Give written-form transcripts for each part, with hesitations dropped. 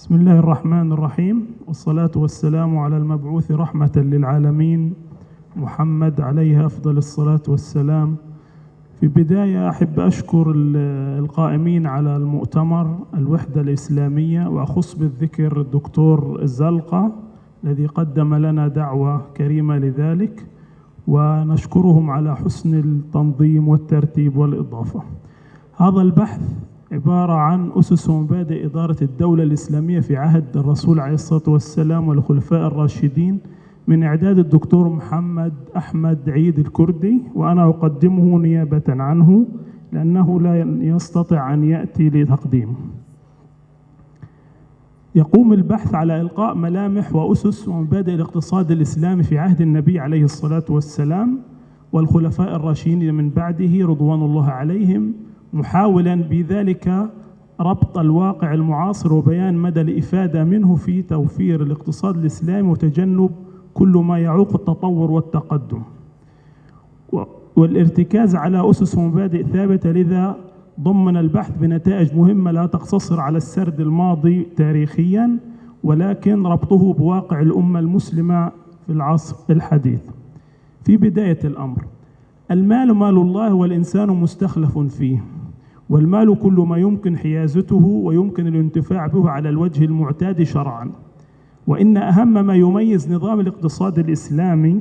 بسم الله الرحمن الرحيم، والصلاة والسلام على المبعوث رحمة للعالمين محمد عليه أفضل الصلاة والسلام. في بداية أحب أشكر القائمين على المؤتمر الوحدة الإسلامية، وأخص بالذكر الدكتور الزلقة الذي قدم لنا دعوة كريمة لذلك، ونشكرهم على حسن التنظيم والترتيب والإضافة. هذا البحث عبارة عن أسس ومبادئ إدارة الدولة الإسلامية في عهد الرسول عليه الصلاة والسلام والخلفاء الراشدين، من إعداد الدكتور محمد أحمد عيد الكردي، وأنا أقدمه نيابة عنه لأنه لا يستطيع أن يأتي لتقديمه. يقوم البحث على إلقاء ملامح وأسس ومبادئ الاقتصاد الإسلامي في عهد النبي عليه الصلاة والسلام والخلفاء الراشدين من بعده رضوان الله عليهم، محاولا بذلك ربط الواقع المعاصر وبيان مدى الإفادة منه في توفير الاقتصاد الإسلامي وتجنب كل ما يعوق التطور والتقدم، والارتكاز على أسس ومبادئ ثابتة. لذا ضمن البحث بنتائج مهمة لا تقتصر على السرد الماضي تاريخيا، ولكن ربطه بواقع الأمة المسلمة في العصر الحديث. في بداية الأمر، المال مال الله والإنسان مستخلف فيه، والمال كل ما يمكن حيازته ويمكن الانتفاع به على الوجه المعتاد شرعا. وإن أهم ما يميز نظام الاقتصاد الإسلامي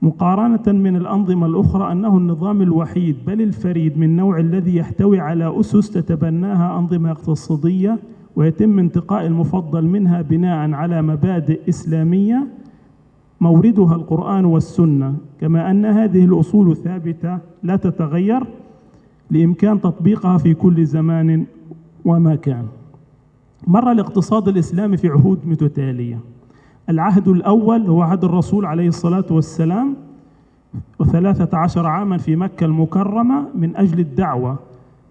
مقارنة من الأنظمة الأخرى أنه النظام الوحيد بل الفريد من نوع الذي يحتوي على أسس تتبناها أنظمة اقتصادية، ويتم انتقاء المفضل منها بناء على مبادئ إسلامية موردها القرآن والسنة، كما أن هذه الأصول ثابتة لا تتغير لإمكان تطبيقها في كل زمان ومكان. مر الاقتصاد الإسلامي في عهود متتالية. العهد الأول هو عهد الرسول عليه الصلاة والسلام، و13 عاما في مكة المكرمة من أجل الدعوة،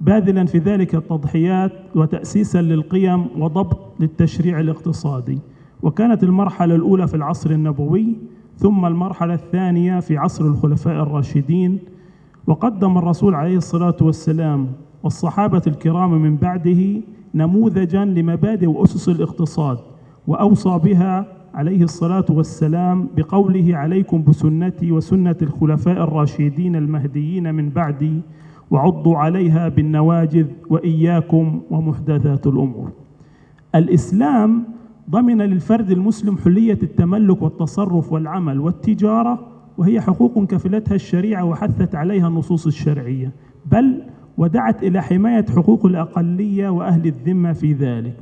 باذلا في ذلك التضحيات وتأسيسا للقيم وضبط للتشريع الاقتصادي. وكانت المرحلة الأولى في العصر النبوي، ثم المرحلة الثانية في عصر الخلفاء الراشدين. وقدم الرسول عليه الصلاة والسلام والصحابة الكرام من بعده نموذجا لمبادئ وأسس الاقتصاد، وأوصى بها عليه الصلاة والسلام بقوله: عليكم بسنتي وسنة الخلفاء الراشدين المهديين من بعدي، وعضوا عليها بالنواجذ، وإياكم ومحدثات الأمور. الإسلام ضمن للفرد المسلم حلية التملك والتصرف والعمل والتجارة، وهي حقوق كفلتها الشريعة وحثت عليها النصوص الشرعية، بل ودعت إلى حماية حقوق الأقلية وأهل الذمة في ذلك،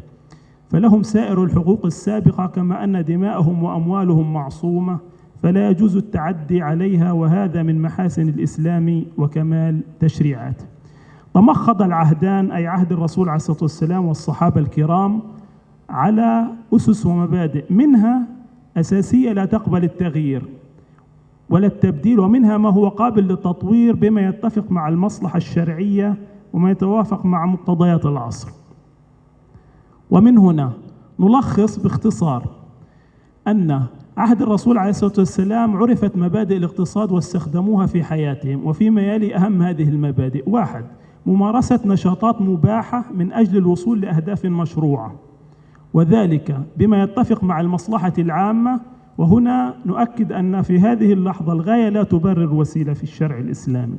فلهم سائر الحقوق السابقة، كما أن دماءهم وأموالهم معصومة فلا يجوز التعدي عليها، وهذا من محاسن الإسلام وكمال تشريعاته. تمخض العهدان، أي عهد الرسول عليه الصلاة والسلام والصحابة الكرام، على أسس ومبادئ منها أساسية لا تقبل التغيير ولا التبديل، ومنها ما هو قابل للتطوير بما يتفق مع المصلحة الشرعية وما يتوافق مع مقتضيات العصر. ومن هنا نلخص باختصار أن عهد الرسول عليه الصلاة والسلام عرفت مبادئ الاقتصاد واستخدموها في حياتهم، وفيما يلي أهم هذه المبادئ: 1. ممارسة نشاطات مباحة من أجل الوصول لأهداف مشروعة، وذلك بما يتفق مع المصلحة العامة. وهنا نؤكد أن في هذه اللحظة الغاية لا تبرر الوسيلة في الشرع الإسلامي.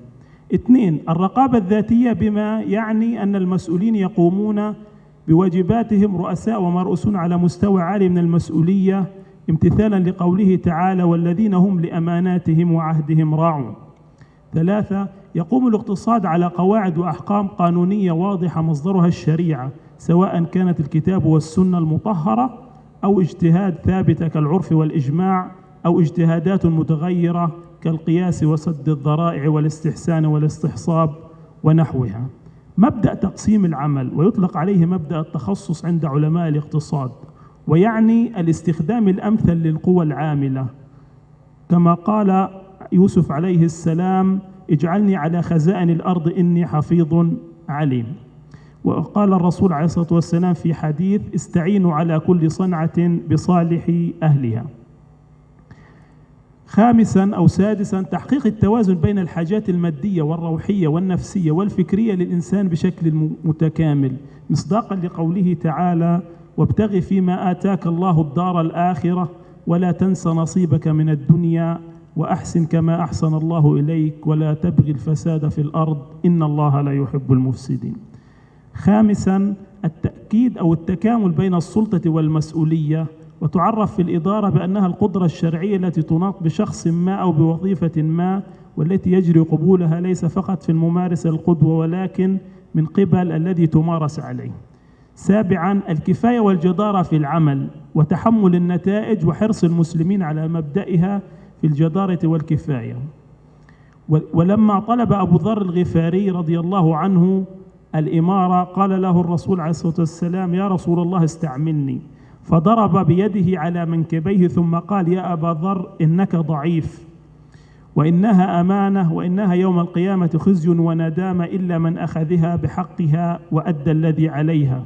2. الرقابة الذاتية، بما يعني أن المسؤولين يقومون بواجباتهم رؤساء ومرؤوسون على مستوى عالي من المسؤولية، امتثالا لقوله تعالى: والذين هم لأماناتهم وعهدهم راعون. 3. يقوم الاقتصاد على قواعد وأحكام قانونية واضحة مصدرها الشريعة، سواء كانت الكتاب والسنة المطهرة أو اجتهاد ثابتة كالعرف والإجماع، أو اجتهادات متغيرة كالقياس وسد الذرائع والاستحسان والاستحصاب ونحوها. مبدأ تقسيم العمل، ويطلق عليه مبدأ التخصص عند علماء الاقتصاد، ويعني الاستخدام الأمثل للقوى العاملة، كما قال يوسف عليه السلام: اجعلني على خزائن الأرض إني حفيظ عليم. وقال الرسول عليه الصلاة والسلام في حديث: استعينوا على كل صنعة بصالح أهلها. 5 أو 6 تحقيق التوازن بين الحاجات المادية والروحية والنفسية والفكرية للإنسان بشكل متكامل، مصداقا لقوله تعالى: وابتغ فيما آتاك الله الدار الآخرة ولا تنس نصيبك من الدنيا وأحسن كما أحسن الله إليك ولا تبغي الفساد في الأرض إن الله لا يحب المفسدين. خامساً، التأكيد أو التكامل بين السلطة والمسؤولية، وتعرف في الإدارة بأنها القدرة الشرعية التي تناط بشخص ما أو بوظيفة ما، والتي يجري قبولها ليس فقط في الممارسة القدوة ولكن من قبل الذي تمارس عليه. سابعاً، الكفاية والجدارة في العمل وتحمل النتائج وحرص المسلمين على مبدئها في الجدارة والكفاية. ولما طلب أبو ذر الغفاري رضي الله عنه الإمارة قال له الرسول عليه الصلاة والسلام: يا رسول الله استعملني، فضرب بيده على منكبيه ثم قال: يا أبا ذر إنك ضعيف، وإنها أمانة، وإنها يوم القيامة خزي وندامة إلا من أخذها بحقها وأدى الذي عليها.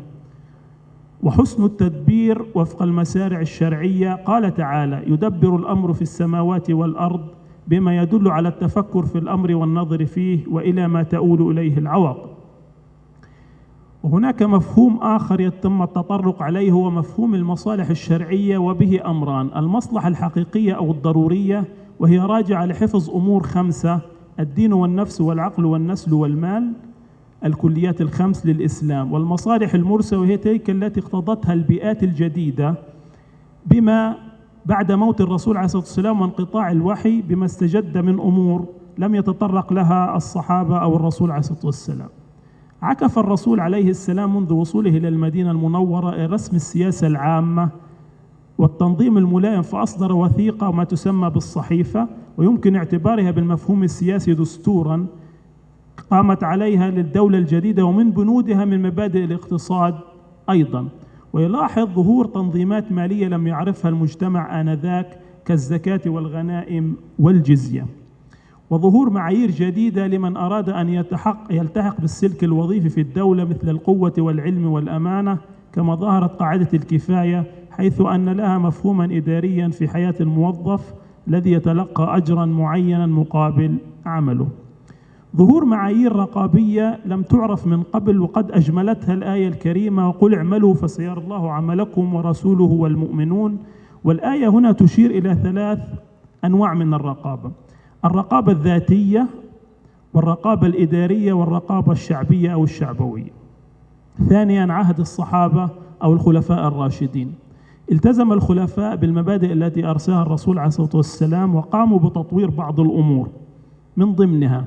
وحسن التدبير وفق المسارع الشرعية، قال تعالى: يدبر الأمر في السماوات والأرض، بما يدل على التفكر في الأمر والنظر فيه وإلى ما تؤول إليه العواقب. وهناك مفهوم آخر يتم التطرق عليه هو مفهوم المصالح الشرعية، وبه أمران: المصلحة الحقيقية أو الضرورية، وهي راجعة لحفظ أمور 5: الدين والنفس والعقل والنسل والمال، الكليات ال5 للإسلام. والمصالح المرسلة، وهي تلك التي اقتضتها البيئات الجديدة بما بعد موت الرسول عليه الصلاة والسلام وانقطاع الوحي، بما استجد من أمور لم يتطرق لها الصحابة أو الرسول عليه الصلاة والسلام. عكف الرسول عليه السلام منذ وصوله إلى المدينة المنورة رسم السياسة العامة والتنظيم الملائم، فأصدر وثيقة ما تسمى بالصحيفة، ويمكن اعتبارها بالمفهوم السياسي دستوراً قامت عليها للدولة الجديدة، ومن بنودها من مبادئ الاقتصاد أيضاً. ويلاحظ ظهور تنظيمات مالية لم يعرفها المجتمع آنذاك كالزكاة والغنائم والجزية، وظهور معايير جديدة لمن أراد أن يلتحق بالسلك الوظيفي في الدولة، مثل القوة والعلم والأمانة، كما ظهرت قاعدة الكفاية، حيث أن لها مفهوما إداريا في حياة الموظف الذي يتلقى أجرا معينا مقابل عمله. ظهور معايير رقابية لم تعرف من قبل، وقد أجملتها الآية الكريمة: وقل اعملوا فسيرى الله عملكم ورسوله والمؤمنون. والآية هنا تشير إلى 3 أنواع من الرقابة: الرقابة الذاتية، والرقابة الإدارية، والرقابة الشعبية أو الشعبوية. ثانياً، عهد الصحابة أو الخلفاء الراشدين. التزم الخلفاء بالمبادئ التي أرساها الرسول عليه الصلاة والسلام، وقاموا بتطوير بعض الأمور، من ضمنها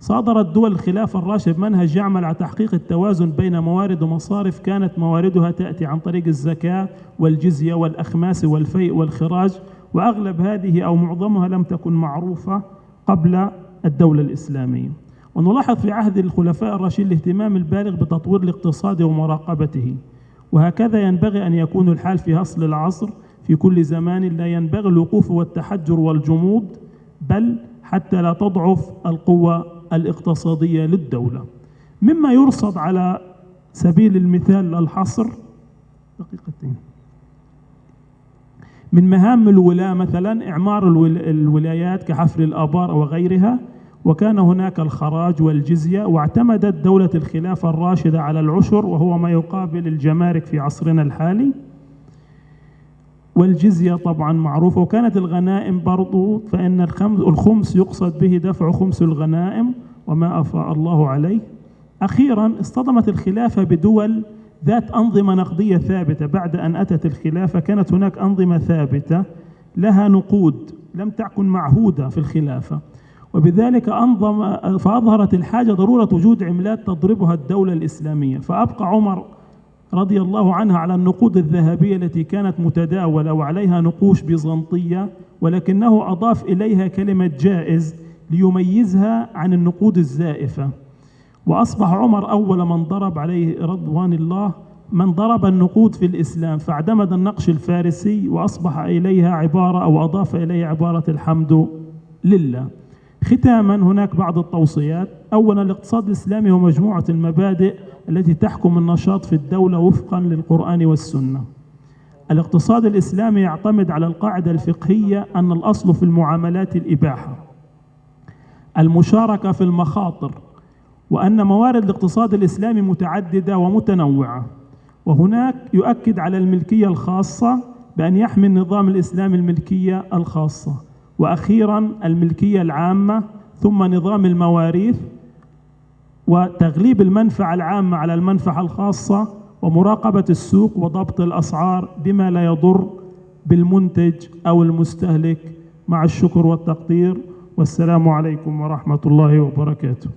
صادرت دول الخلافة الراشد منهج يعمل على تحقيق التوازن بين موارد ومصارف كانت مواردها تأتي عن طريق الزكاة والجزية والأخماس والفيء والخراج، وأغلب هذه أو معظمها لم تكن معروفة قبل الدولة الإسلامية. ونلاحظ في عهد الخلفاء الراشدين الاهتمام البالغ بتطوير الاقتصاد ومراقبته، وهكذا ينبغي أن يكون الحال في أصل العصر. في كل زمان لا ينبغي الوقوف والتحجر والجمود، بل حتى لا تضعف القوة الاقتصادية للدولة. مما يرصد على سبيل المثال الحصر من مهام الولاة مثلا إعمار الولايات كحفر الآبار وغيرها، وكان هناك الخراج والجزية، واعتمدت دولة الخلافة الراشدة على العشر، وهو ما يقابل الجمارك في عصرنا الحالي، والجزية طبعا معروفة. وكانت الغنائم برضو، فإن الخمس يقصد به دفع خمس الغنائم وما أفاء الله عليه. أخيرا اصطدمت الخلافة بدول ذات أنظمة نقدية ثابتة. بعد أن أتت الخلافة كانت هناك أنظمة ثابتة لها نقود لم تكن معهودة في الخلافة، وبذلك فأظهرت الحاجة ضرورة وجود عملات تضربها الدولة الإسلامية. فأبقى عمر رضي الله عنه على النقود الذهبية التي كانت متداولة وعليها نقوش بيزنطية، ولكنه أضاف إليها كلمة جائز ليميزها عن النقود الزائفة. وأصبح عمر أول من ضرب عليه رضوان الله من ضرب النقود في الإسلام، فاعتمد النقش الفارسي وأصبح إليها عبارة أو أضاف إليها عبارة الحمد لله. ختاما، هناك بعض التوصيات. أولا، الاقتصاد الإسلامي هو مجموعة المبادئ التي تحكم النشاط في الدولة وفقا للقرآن والسنة. الاقتصاد الإسلامي يعتمد على القاعدة الفقهية أن الأصل في المعاملات الإباحة، المشاركة في المخاطر، وأن موارد الاقتصاد الإسلامي متعددة ومتنوعة، وهناك يؤكد على الملكية الخاصة بأن يحمي النظام الإسلامي الملكية الخاصة، وأخيراً الملكية العامة، ثم نظام المواريث، وتغليب المنفعة العامة على المنفعة الخاصة، ومراقبة السوق وضبط الأسعار بما لا يضر بالمنتج أو المستهلك. مع الشكر والتقدير، والسلام عليكم ورحمة الله وبركاته.